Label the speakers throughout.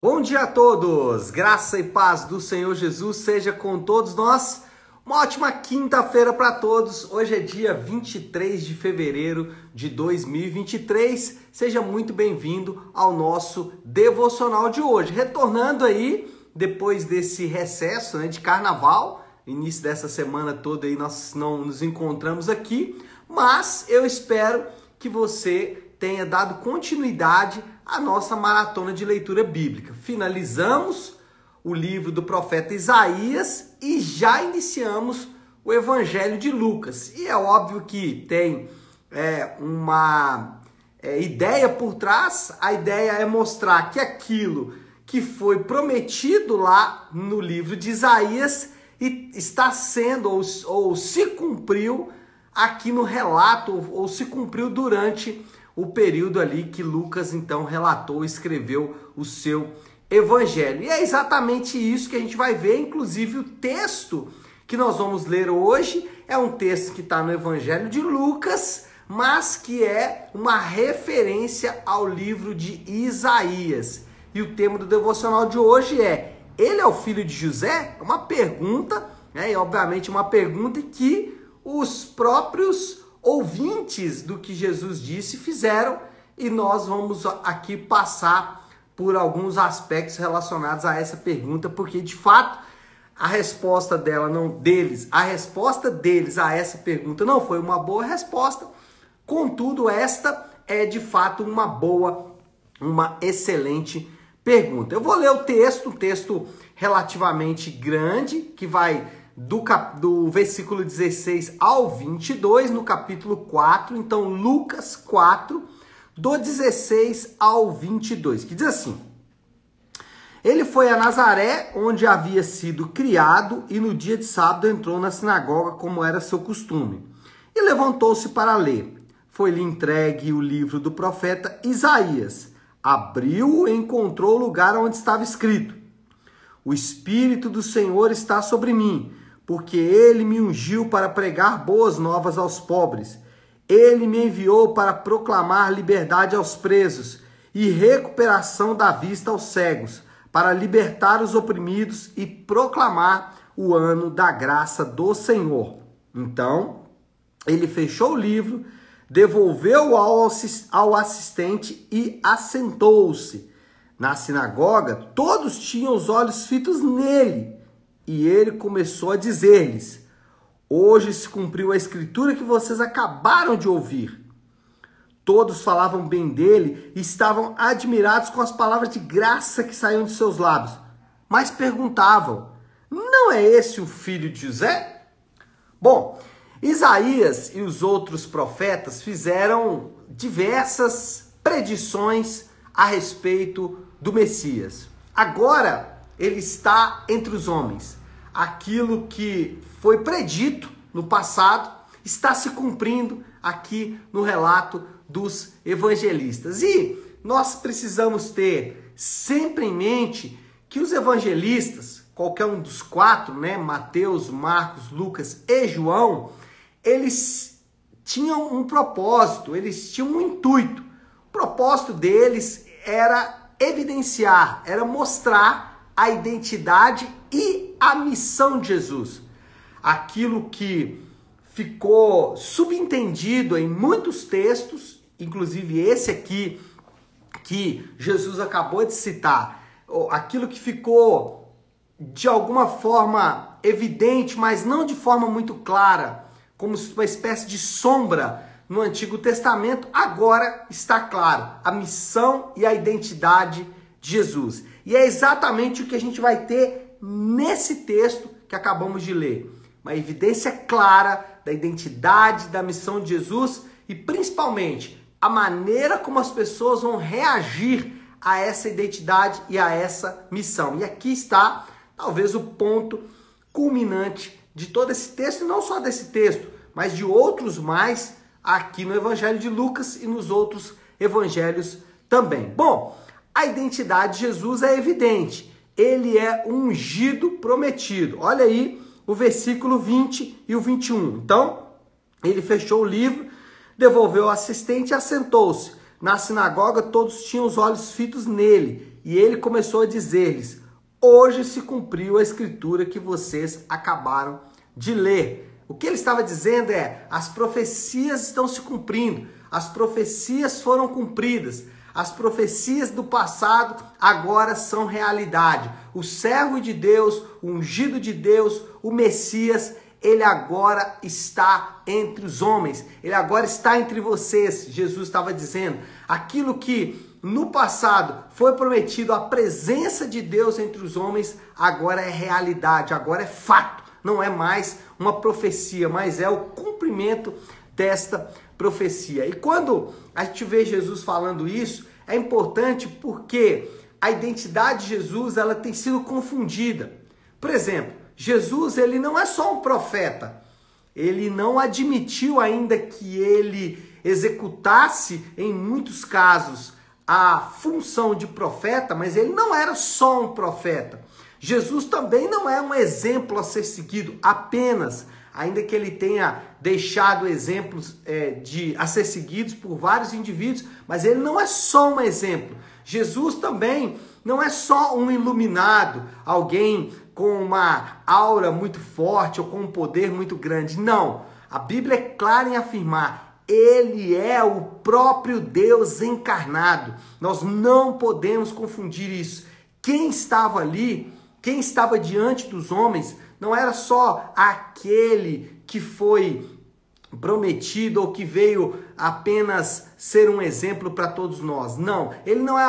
Speaker 1: Bom dia a todos, graça e paz do Senhor Jesus seja com todos nós. Uma ótima quinta-feira para todos. Hoje é dia 23 de fevereiro de 2023. Seja muito bem-vindo ao nosso devocional de hoje. Retornando aí, depois desse recesso de carnaval, início dessa semana toda aí nós não nos encontramos aqui, mas eu espero que você tenha dado continuidade à nossa maratona de leitura bíblica. Finalizamos o livro do profeta Isaías e já iniciamos o Evangelho de Lucas. E é óbvio que tem uma ideia por trás. A ideia é mostrar que aquilo que foi prometido lá no livro de Isaías está sendo ou se cumpriu aqui no relato, ou se cumpriu durante o período ali que Lucas então relatou, escreveu o seu evangelho. E é exatamente isso que a gente vai ver, inclusive o texto que nós vamos ler hoje é um texto que está no Evangelho de Lucas, mas que é uma referência ao livro de Isaías. E o tema do devocional de hoje é: ele é o filho de José? Uma pergunta, e obviamente uma pergunta que os próprios ouvintes do que Jesus disse fizeram, e nós vamos aqui passar por alguns aspectos relacionados a essa pergunta, porque de fato a resposta deles a essa pergunta não foi uma boa resposta. Contudo, esta é de fato uma excelente pergunta. Eu vou ler o texto, um texto relativamente grande, que vai do versículo 16 ao 22, no capítulo 4, então Lucas 4, do 16 ao 22, que diz assim: ele foi a Nazaré, onde havia sido criado, e no dia de sábado entrou na sinagoga, como era seu costume, e levantou-se para ler. Foi-lhe entregue o livro do profeta Isaías. Abriu-o e encontrou o lugar onde estava escrito: o Espírito do Senhor está sobre mim, porque ele me ungiu para pregar boas novas aos pobres. Ele me enviou para proclamar liberdade aos presos e recuperação da vista aos cegos, para libertar os oprimidos e proclamar o ano da graça do Senhor. Então, ele fechou o livro, devolveu-o ao assistente e assentou-se. Na sinagoga, todos tinham os olhos fitos nele. E ele começou a dizer-lhes: hoje se cumpriu a escritura que vocês acabaram de ouvir. Todos falavam bem dele e estavam admirados com as palavras de graça que saíam de seus lábios. Mas perguntavam: não é esse o filho de José? Bom, Isaías e os outros profetas fizeram diversas predições a respeito do Messias. Agora ele está entre os homens. Aquilo que foi predito no passado está se cumprindo aqui no relato dos evangelistas. E nós precisamos ter sempre em mente que os evangelistas, qualquer um dos quatro, Mateus, Marcos, Lucas e João, eles tinham um propósito, eles tinham um intuito. O propósito deles era evidenciar, era mostrar a identidade e a missão de Jesus. Aquilo que ficou subentendido em muitos textos, inclusive esse aqui que Jesus acabou de citar, aquilo que ficou de alguma forma evidente, mas não de forma muito clara, como uma espécie de sombra no Antigo Testamento, agora está claro: a missão e a identidade de Jesus. E é exatamente o que a gente vai ter nesse texto que acabamos de ler. Uma evidência clara da identidade, da missão de Jesus e principalmente a maneira como as pessoas vão reagir a essa identidade e a essa missão. E aqui está talvez o ponto culminante de todo esse texto, e não só desse texto, mas de outros mais aqui no Evangelho de Lucas e nos outros evangelhos também. Bom, a identidade de Jesus é evidente. Ele é o ungido prometido. Olha aí o versículo 20 e o 21. Então, ele fechou o livro, devolveu ao assistente e assentou-se. Na sinagoga, todos tinham os olhos fitos nele. e ele começou a dizer-lhes: hoje se cumpriu a escritura que vocês acabaram de ler. O que ele estava dizendo é: as profecias estão se cumprindo, as profecias foram cumpridas, as profecias do passado agora são realidade. O servo de Deus, o ungido de Deus, o Messias, ele agora está entre os homens, ele agora está entre vocês. Jesus estava dizendo: aquilo que no passado foi prometido, a presença de Deus entre os homens, agora é realidade, agora é fato. Não é mais uma profecia, mas é o cumprimento desta profecia. E quando a gente vê Jesus falando isso, é importante porque a identidade de Jesus, ela tem sido confundida. Por exemplo, Jesus, ele não é só um profeta. Ele não admitiu ainda que ele executasse, em muitos casos, a função de profeta, mas ele não era só um profeta. Jesus também não é um exemplo a ser seguido apenas, ainda que ele tenha deixado exemplos a ser seguidos por vários indivíduos, mas ele não é só um exemplo. Jesus também não é só um iluminado, alguém com uma aura muito forte ou com um poder muito grande. Não, a Bíblia é clara em afirmar: ele é o próprio Deus encarnado. Nós não podemos confundir isso. Quem estava ali, quem estava diante dos homens, não era só aquele que foi prometido ou que veio apenas ser um exemplo para todos nós. Não, ele não é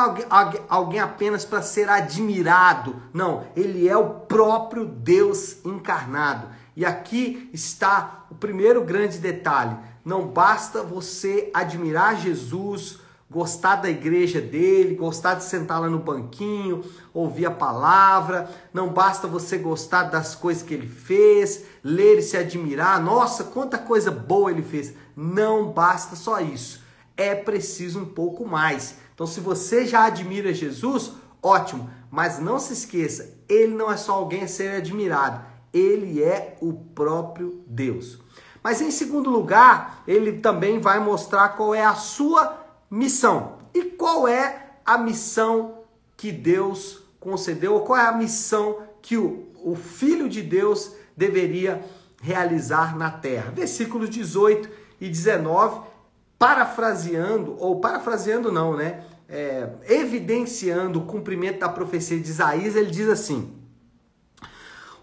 Speaker 1: alguém apenas para ser admirado. Não, ele é o próprio Deus encarnado. E aqui está o primeiro grande detalhe. Não basta você admirar Jesus, gostar da igreja dele, gostar de sentar lá no banquinho, ouvir a palavra. Não basta você gostar das coisas que ele fez, ler e se admirar. Nossa, quanta coisa boa ele fez. Não basta só isso. É preciso um pouco mais. Então, se você já admira Jesus, ótimo. Mas não se esqueça, ele não é só alguém a ser admirado. Ele é o próprio Deus. Mas em segundo lugar, ele também vai mostrar qual é a sua missão. E qual é a missão que Deus concedeu? Ou qual é a missão que o Filho de Deus deveria realizar na terra? Versículos 18 e 19, evidenciando o cumprimento da profecia de Isaías, ele diz assim: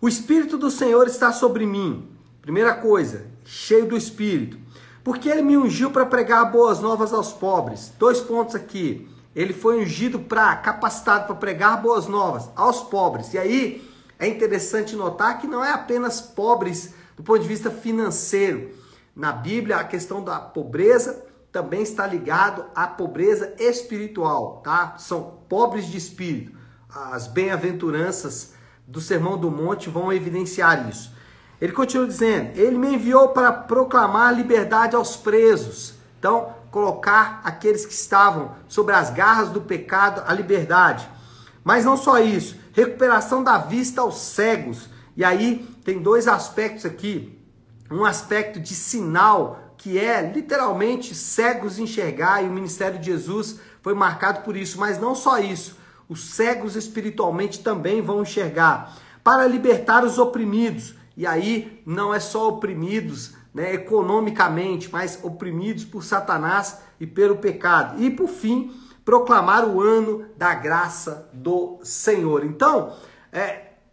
Speaker 1: o Espírito do Senhor está sobre mim. Primeira coisa, cheio do Espírito, porque ele me ungiu para pregar boas novas aos pobres. 2 pontos aqui. Ele foi ungido capacitado para pregar boas novas aos pobres. E aí é interessante notar que não é apenas pobres do ponto de vista financeiro. Na Bíblia, a questão da pobreza também está ligado à pobreza espiritual, tá? São pobres de espírito. As bem-aventuranças do Sermão do Monte vão evidenciar isso. Ele continua dizendo: ele me enviou para proclamar liberdade aos presos. Então, colocar aqueles que estavam sobre as garras do pecado a liberdade. Mas não só isso, recuperação da vista aos cegos. E aí tem 2 aspectos aqui. Um aspecto de sinal, que é literalmente cegos enxergar, e o ministério de Jesus foi marcado por isso. Mas não só isso, os cegos espiritualmente também vão enxergar. Para libertar os oprimidos. E aí não é só oprimidos, né, economicamente, mas oprimidos por Satanás e pelo pecado. E por fim, proclamar o ano da graça do Senhor. Então,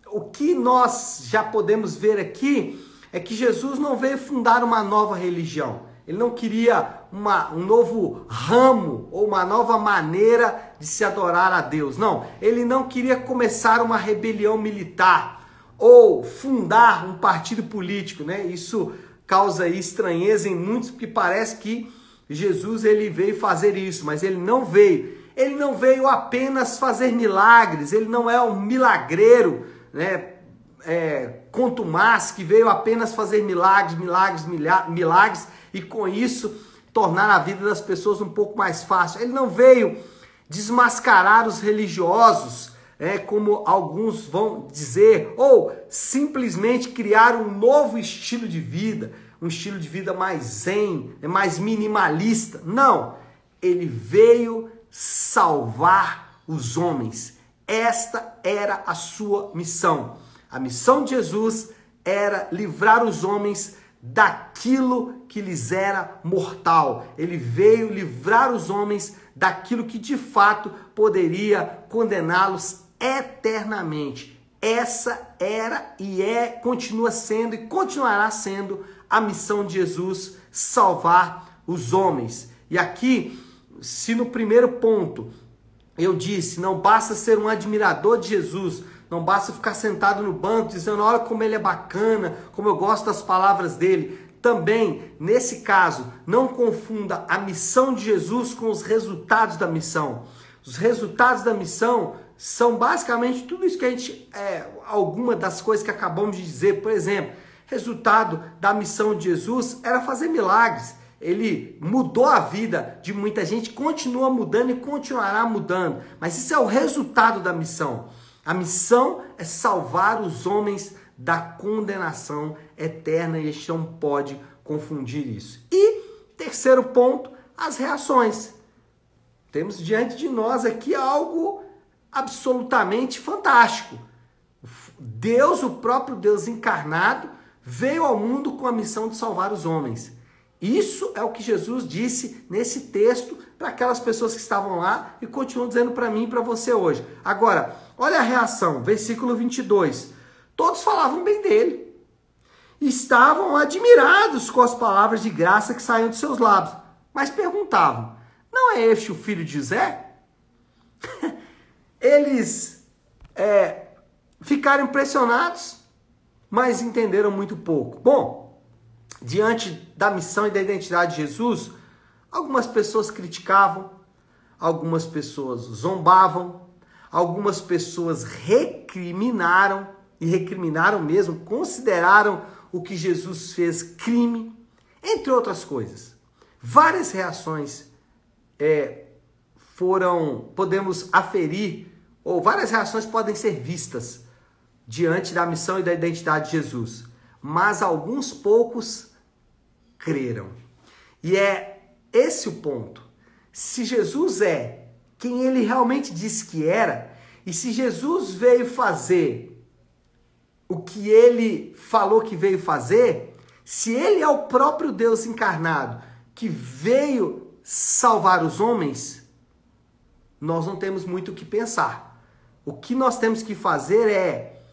Speaker 1: o que nós já podemos ver aqui é que Jesus não veio fundar uma nova religião. Ele não queria um novo ramo ou uma nova maneira de se adorar a Deus. Não, ele não queria começar uma rebelião militar ou fundar um partido político, né? Isso causa estranheza em muitos, porque parece que Jesus ele veio fazer isso, mas ele não veio. Ele não veio apenas fazer milagres, ele não é um milagreiro, né? Contumaz, que veio apenas fazer milagres e com isso tornar a vida das pessoas um pouco mais fácil. Ele não veio desmascarar os religiosos, como alguns vão dizer, ou simplesmente criar um novo estilo de vida, um estilo de vida mais zen, mais minimalista. Não, ele veio salvar os homens. Esta era a sua missão. A missão de Jesus era livrar os homens daquilo que lhes era mortal. Ele veio livrar os homens daquilo que de fato poderia condená-los eternamente. Essa era e continua sendo e continuará sendo a missão de Jesus, salvar os homens. E aqui, se no primeiro ponto eu disse, não basta ser um admirador de Jesus, não basta ficar sentado no banco dizendo, olha como ele é bacana, como eu gosto das palavras dele. Também, nesse caso, não confunda a missão de Jesus com os resultados da missão. Os resultados da missão são basicamente tudo isso que a gente, alguma das coisas que acabamos de dizer. Por exemplo, resultado da missão de Jesus era fazer milagres. Ele mudou a vida de muita gente, continua mudando e continuará mudando. Mas isso é o resultado da missão. A missão é salvar os homens da condenação eterna e a gente não pode confundir isso. E, terceiro ponto, as reações. Temos diante de nós aqui algo absolutamente fantástico. Deus, o próprio Deus encarnado, veio ao mundo com a missão de salvar os homens. Isso é o que Jesus disse nesse texto para aquelas pessoas que estavam lá e continuam dizendo para mim e para você hoje. Agora, olha a reação, versículo 22. Todos falavam bem dele. Estavam admirados com as palavras de graça que saíam de seus lábios. Mas perguntavam, não é este o filho de José? Eles ficaram impressionados, mas entenderam muito pouco. Bom, diante da missão e da identidade de Jesus, algumas pessoas criticavam, algumas pessoas zombavam, algumas pessoas recriminaram, e recriminaram mesmo, consideraram o que Jesus fez crime, entre outras coisas. Várias reações podemos aferir, ou várias reações podem ser vistas diante da missão e da identidade de Jesus. Mas alguns poucos creram. E é esse o ponto. Se Jesus é quem ele realmente disse que era, e se Jesus veio fazer o que ele falou que veio fazer, se ele é o próprio Deus encarnado que veio salvar os homens, nós não temos muito o que pensar. O que nós temos que fazer é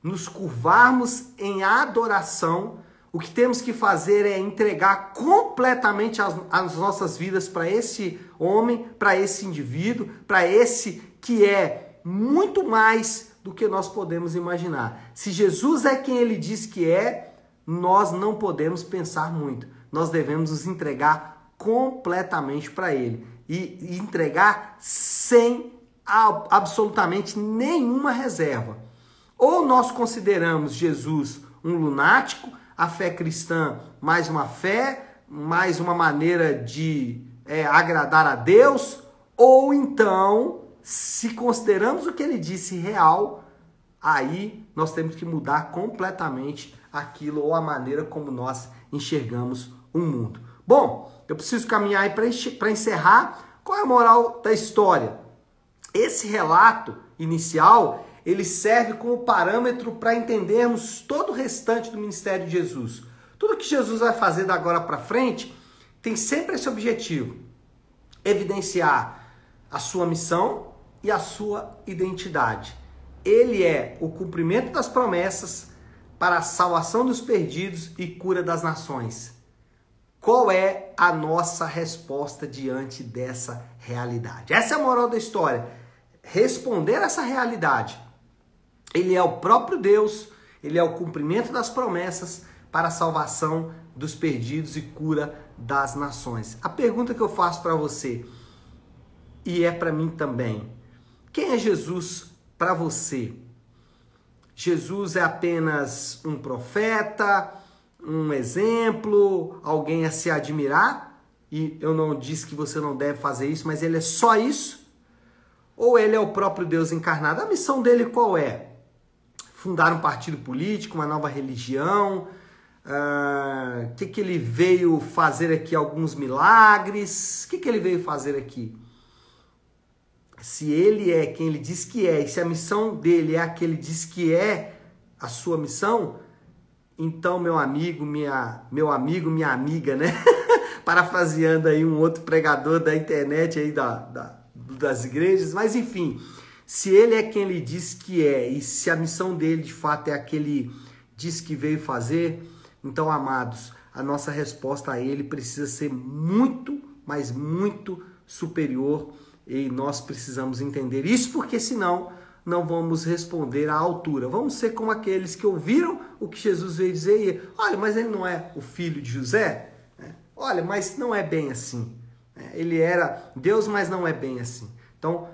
Speaker 1: nos curvarmos em adoração. O que temos que fazer é entregar completamente as nossas vidas para esse homem, para esse indivíduo, para esse que é muito mais do que nós podemos imaginar. Se Jesus é quem ele diz que é, nós não podemos pensar muito. Nós devemos nos entregar completamente para ele e entregar sem absolutamente nenhuma reserva. Ou nós consideramos Jesus um lunático, a fé cristã mais uma fé, mais uma maneira de agradar a Deus, ou então, se consideramos o que ele disse real, aí nós temos que mudar completamente aquilo ou a maneira como nós enxergamos o mundo. Bom, eu preciso caminhar aí para encerrar. Qual é a moral da história? Esse relato inicial, ele serve como parâmetro para entendermos todo o restante do ministério de Jesus. Tudo que Jesus vai fazer da agora para frente tem sempre esse objetivo: evidenciar a sua missão e a sua identidade. Ele é o cumprimento das promessas para a salvação dos perdidos e cura das nações. Qual é a nossa resposta diante dessa realidade? Essa é a moral da história. Responder a essa realidade. Ele é o próprio Deus, ele é o cumprimento das promessas para a salvação dos perdidos e cura das nações. A pergunta que eu faço para você, e é para mim também: quem é Jesus para você? Jesus é apenas um profeta, um exemplo, alguém a se admirar? E eu não disse que você não deve fazer isso, mas ele é só isso? Ou ele é o próprio Deus encarnado? A missão dele qual é? Fundar um partido político, uma nova religião? Que ele veio fazer aqui? Alguns milagres? O que ele veio fazer aqui? se ele é quem ele diz que é, e se a missão dele é a que ele diz que é a sua missão, então, meu amigo, minha amiga, né? Parafraseando aí um outro pregador da internet aí das igrejas, mas enfim, se ele é quem ele diz que é, e se a missão dele de fato é a que ele diz que veio fazer, então, amados, a nossa resposta a ele precisa ser muito, mas muito superior, e nós precisamos entender isso, porque senão não vamos responder à altura. Vamos ser como aqueles que ouviram o que Jesus veio dizer e, olha, mas ele não é o filho de José? Olha, mas não é bem assim. Ele era Deus, mas não é bem assim. Então,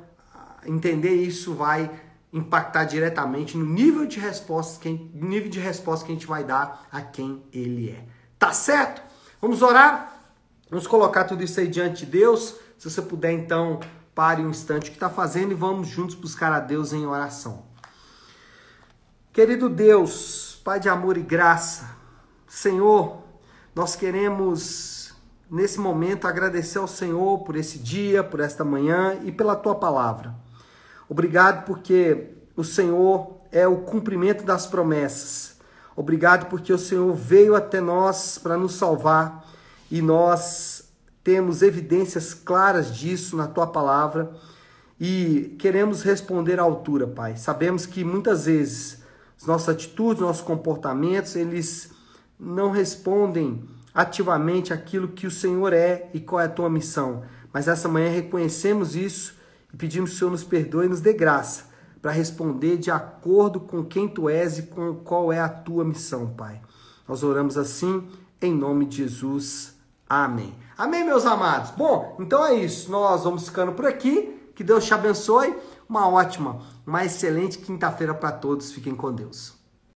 Speaker 1: entender isso vai impactar diretamente no nível de resposta que a gente vai dar a quem ele é. Tá certo? Vamos orar? Vamos colocar tudo isso aí diante de Deus. Se você puder, então, pare um instante o que está fazendo e vamos juntos buscar a Deus em oração. Querido Deus, Pai de amor e graça, Senhor, nós queremos, nesse momento, agradecer ao Senhor por esse dia, por esta manhã e pela Tua palavra. Obrigado porque o Senhor é o cumprimento das promessas. Obrigado porque o Senhor veio até nós para nos salvar e nós temos evidências claras disso na Tua palavra e queremos responder à altura, Pai. Sabemos que muitas vezes as nossas atitudes, nossos comportamentos, eles não respondem ativamente aquilo que o Senhor é e qual é a Tua missão. Mas essa manhã reconhecemos isso e pedimos que o Senhor nos perdoe e nos dê graça para responder de acordo com quem Tu és e com qual é a Tua missão, Pai. Nós oramos assim, em nome de Jesus. Amém. Amém, meus amados? Bom, então é isso. Nós vamos ficando por aqui. Que Deus te abençoe. Uma ótima, uma excelente quinta-feira para todos. Fiquem com Deus.